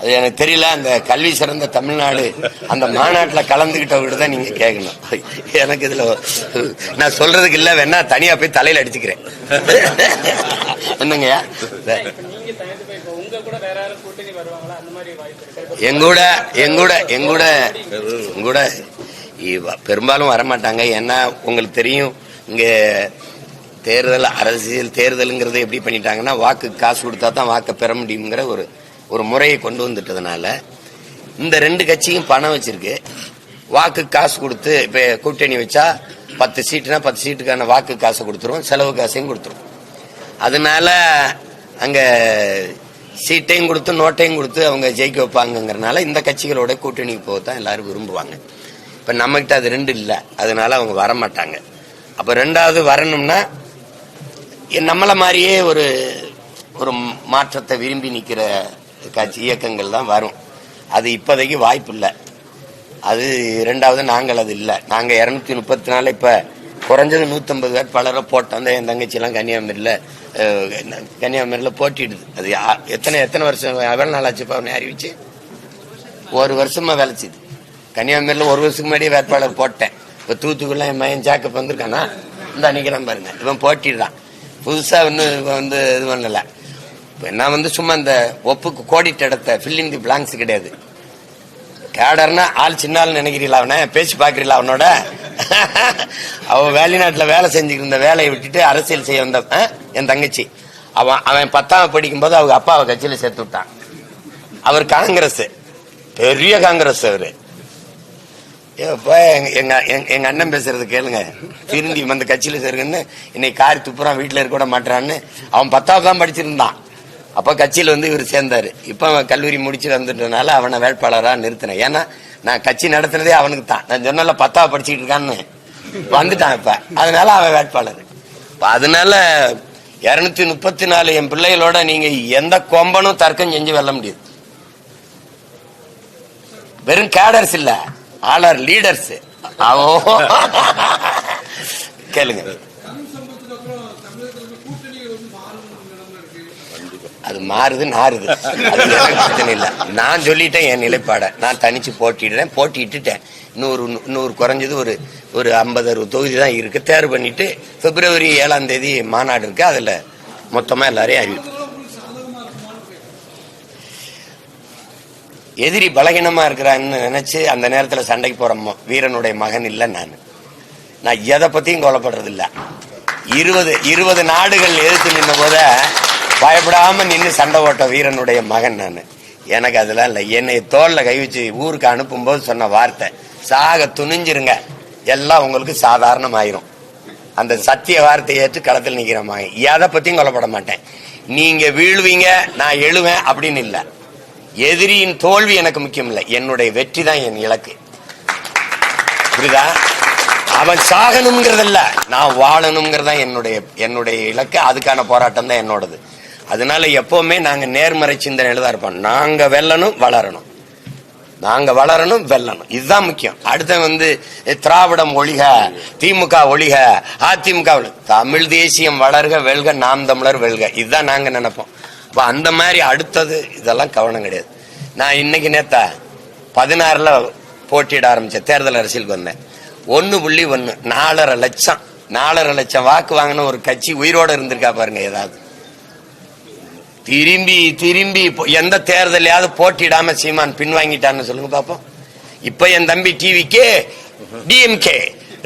அது எனக்கு தெரியல. அந்த கல்வி சிறந்த தமிழ்நாடு அந்த மாநாட்டில் கலந்துகிட்டவங்க தான் நீங்க கேட்கணும். எனக்கு இதுல நான் சொல்றதுக்கு இல்ல, வேணா தனியா போய் தலையில அடிச்சுக்கிறேன். என்னங்கய்யா, எங்கூட பெரும்பாலும் வரமாட்டாங்க. ஏன்னா உங்களுக்கு தெரியும், இங்க தேர்தல், அரசியல் தேர்தலுங்கிறது எப்படி பண்ணிட்டாங்கன்னா, வாக்கு காசு கொடுத்தா தான் வாக்கு பெற முடியுங்கிற ஒரு முறையை கொண்டு வந்துட்டதுனால இந்த ரெண்டு கட்சியும் பணம் வச்சிருக்கு. வாக்கு காசு கொடுத்து இப்ப கூட்டணி வச்சா 10 சீட்டுனா 10 சீட்டுக்கான வாக்கு காசை கொடுத்துரும், செலவு காசையும் கொடுத்துரும். அதனால அங்க சீட்டையும் கொடுத்து நோட்டையும் கொடுத்து அவங்க ஜெயிக்க வைப்பாங்கிறதுனால இந்த கட்சிகளோட கூட்டணிக்கு போகத்தான் எல்லாரும் விரும்புவாங்க. இப்ப நம்ம கிட்ட அது ரெண்டு இல்லை, அதனால அவங்க வரமாட்டாங்க. அப்ப ரெண்டாவது வரணும்னா நம்மள மாதிரியே ஒரு மாற்றத்தை விரும்பி நிக்கிற கட்சி இயக்கங்கள் தான் வரும். அது இப்போதைக்கு வாய்ப்பு இல்லை. அது ரெண்டாவது நாங்கள் அது இல்லை. நாங்க 234 இப்ப குறைஞ்சது 150 வேட்பாளரை போட்டோம். என் தங்கச்சி எல்லாம் கன்னியாகுமரியில போட்டிடுது. அது எத்தனை வருஷம் எவ்வளவு நாள் ஆச்சு அவனை அறிவிச்சு? 1 வருஷமா வேலைச்சுது. கன்னியாகுமரியில 1 வருஷத்துக்கு முன்னாடியே வேட்பாளர் போட்டேன். இப்ப தூத்துக்குள்ள என் மயன் ஜாக்கப் வந்திருக்கானா, இந்த அன்னைக்கு பாருங்க, இவன் போட்டிடுறான். புதுசா வந்து இது பண்ணல. நான் சும்மா இந்த ஒப்புக்கு கோடிட்ட இடத்த ஃபில் இன் தி பிளாங்க்ஸ் கிடையாது. கேடர்னா ஆள் சின்ன ஆள் நினைக்கிறீங்களா? அவனை பேசி பாக்குறீங்களா? அவனோட அவன் வெளிநாட்டுல வேலை செஞ்சுக்கிட்டு இருந்த வேலையை விட்டுட்டு அரசியல் செய்ய வந்த என் தங்கச்சி. அவன் 10ஆம் படிக்கும் போது அவங்க அப்பாவை கட்சியில சேர்த்து விட்டான். அவர் காங்கிரஸ், பெரிய காங்கிரஸ். அவரு எங்க அண்ணன் பேசுறது கேளுங்க. திரும்பி அந்த கட்சியில சேருங்கன்னு இன்னைக்கு காரி துப்புறான், வீட்டுல இருக்க கூட மாட்டான்னு. அவன் 10ஆவது தான் படிச்சிருந்தான். அப்ப கட்சியில இவர் சேர்ந்தாரு. இப்ப அவன் கல்லூரி முடிச்சு வந்துட்டனால அவனை வேட்பாளரா நிறுத்தினேன். ஏன்னா நான் கட்சி நடத்துனதே அவனுக்கு தான். நான் சொன்னால 10ஆவது படிச்சுட்டு இருக்கான்னு வந்துட்டான் இப்ப, அதனால அவன் வேட்பாளர். அதனால 234 என் பிள்ளைகளோட நீங்க எந்த கொம்பனும் தர்க்கம் செஞ்சு வெல்ல முடியாது. வெறும் கேடர்ஸ் இல்ல, ஆளர் லீடர்ஸ். கேளுங்க. அது மாறுது நாறுது, அது எனக்கு பிரச்சனை இல்லை. நான் சொல்லிட்டேன் என் நிலைப்பாட. நான் தனிச்சு போட்டிடுறேன், போட்டிட்டுட்டேன். இன்னொரு குறைஞ்சது ஒரு 50-60 தொகுதி தான் இருக்கு. தேர்வு பண்ணிட்டு பிப்ரவரி 7ஆம் தேதி மாநாடு இருக்கு. அதுல மொத்தமா எல்லாரையும் அறிவிப்பு. எதிரி பலகீனமா இருக்கிறான்னு நினைச்சு அந்த நேரத்துல சண்டைக்கு போற வீரனுடைய மகன் இல்ல நான் எதை பத்தியும் கொல்லப்படுறது இல்ல. 20 நாடுகள் எதிர்த்து நின்ற போத பயப்படாம நின்று சண்டை ஓட்ட வீரனுடைய மகன் நான். எனக்கு அதெல்லாம் இல்லை. என்னை தோல்ல கை வச்சு ஊருக்கு அனுப்பும் போது சொன்ன வார்த்தை, சாக துணிஞ்சிருங்க, எல்லாம் உங்களுக்கு சாதாரணமாயிரும். அந்த சத்திய வார்த்தையை ஏற்று களத்தில் நிக்கிற மகன். எதை பத்தியும் கொல்லப்பட மாட்டேன். நீங்க வீழ்வீங்க, நான் எழுவேன் அப்படின்னு இல்ல. எதிரியின் தோல்வி எனக்கு முக்கியம் இல்லை, என்னுடைய வெற்றி தான் என் இலக்கு. புரியுதா? அவன் சாகணுங்கிறதல்ல, நான் வாழணுங்கிறதா என்னுடைய இலக்கு. அதுக்கான போராட்டம் தான் என்னோடது. அதனால எப்பவுமே நாங்க நேர்மறை சிந்தனையில தான் இருப்போம். நாங்க வெல்லணும், வளரணும். நாங்க வளரணும், வெல்லணும், இதுதான் முக்கியம். அடுத்த திராவிடம் ஒழிக, திமுக ஒழிக, அதிமுக தமிழ் தேசியம் வளர்க, வெல்க, நாம் தமிழர் வெல்க, இதுதான் நாங்க நினைப்போம். அந்த மாதிரி அடுத்தது இதெல்லாம் கவனம் கிடையாது. நான் இன்னைக்கு நேத்தா 16ல போட்டியிட ஆரம்பிச்சேன். தேர்தல் அரசியலுக்கு வந்தேன். 1.1 4.5 லட்சம் வாக்கு வாங்கின ஒரு கட்சி உயிரோட இருந்திருக்கா பாருங்க. ஏதாவது திரும்பி எந்த தேர்தலையாவது போட்டியிடாம சீமான் பின்வாங்கிட்டான்னு சொல்லுங்க பாப்போம். இப்ப என் தம்பி டிவிக்கே டிஎம்கே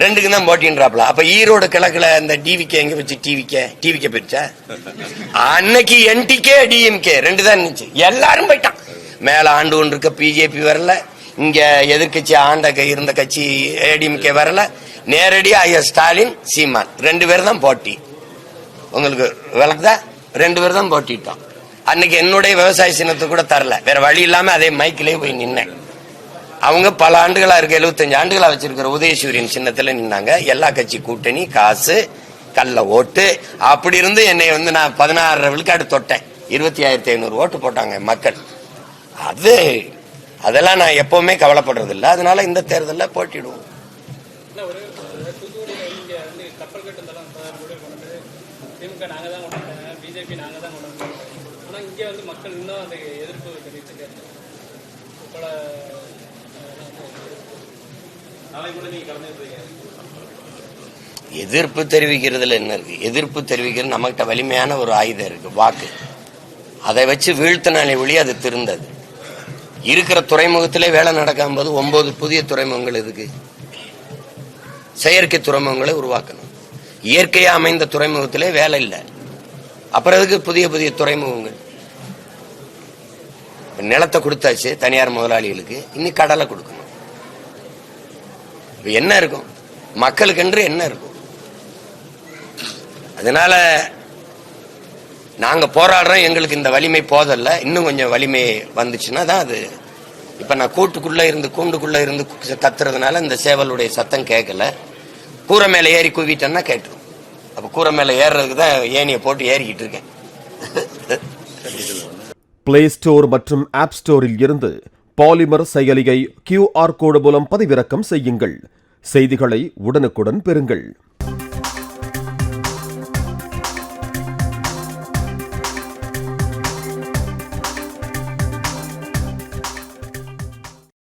ரெண்டுக்கு தான் போட்டின்றாப்ல. அப்ப ஈரோடு கிழக்குல இந்த டிவிக்கே எங்க வச்சு டிவிக்கே போயிடுச்சா? அன்னைக்கு என்டிகே டிஎம்கே 2 தான் இருந்துச்சு. எல்லாரும் போயிட்டான். மேல ஆண்டு ஒன்று இருக்க பிஜேபி வரல, இங்க எதிர்கட்சி இருந்த கட்சி ஏடிஎம்கே வரல. நேரடியா ஸ்டாலின், சீமான் 2 பேர் தான் போட்டி. உங்களுக்கு விளக்குதா? 2 பேர் தான் போட்டிட்டோம். அன்னைக்கு என்னுடைய விவசாய சின்னத்தை கூட தரல. வேற வழி இல்லாம அதே மைக்கிலேயே போய் நின்னேன். அவங்க பல ஆண்டுகளா இருக்கு, 75 ஆண்டுகளா வச்சிருக்கிற உதயசூரியன் சின்னத்துல நின்னாங்க. எல்லா கட்சி கூட்டணி, காசு, கள்ள ஓட்டு, அப்படி இருந்து என்னை நான் 16 விழுக்காடு தொட்டேன். 25,500 ஓட்டு போட்டாங்க மக்கள். அதெல்லாம் நான் எப்பவுமே கவலைப்படுறது இல்லை. அதனால இந்த தேர்தலில் போட்டிடுவோம். எதிர்ப்பு தெரிவிக்கிறதுல என்ன இருக்கு? எதிர்ப்பு தெரிவிக்கிறது நம்மகிட்ட வலிமையான ஒரு ஆயுதம் இருக்கு, வாக்கு. அதை வச்சு வீழ்த்தினாலே ஒளி அது திருந்தது. இருக்கிற துறைமுகத்திலே வேலை நடக்கும் போது 9 புதிய துறைமுகங்கள் இருக்கு. செயற்கை துறைமுகங்களை உருவாக்கணும். இயற்கையா அமைந்த துறைமுகத்திலே வேலை இல்லை, அப்புறம் அதுக்கு புதிய புதிய துறைமுகங்கள். நிலத்தை கொடுத்தாச்சு தனியார் முதலாளிகளுக்கு, இன்னி கடலை கொடுக்கணும். என்ன இருக்கும் மக்களுக்கு என்று என்ன இருக்கும்? அதனால நாங்க போராடுறோம். எங்களுக்கு இந்த வலிமை போதல்ல, இன்னும் கொஞ்சம் வலிமை வந்துச்சுன்னா தான் அது. இப்ப நான் கூண்டுக்குள்ள இருந்து கத்துறதுனால இந்த சேவலுடைய சத்தம் கேட்கல. கூரை மேல ஏறி குவிட்டேன்னா கேட்டுரும். அப்ப கூரை மேல ஏறுறதுக்கு தான் ஏனியை போட்டு ஏறிக்கிட்டு இருக்கேன். பிளே ஸ்டோர் மற்றும் ஆப் ஸ்டோரில் இருந்து பாலிமர் செயலியை QR கோடு மூலம் பதிவிறக்கம் செய்யுங்கள். செய்திகளை உடனுக்குடன் பெறுங்கள்.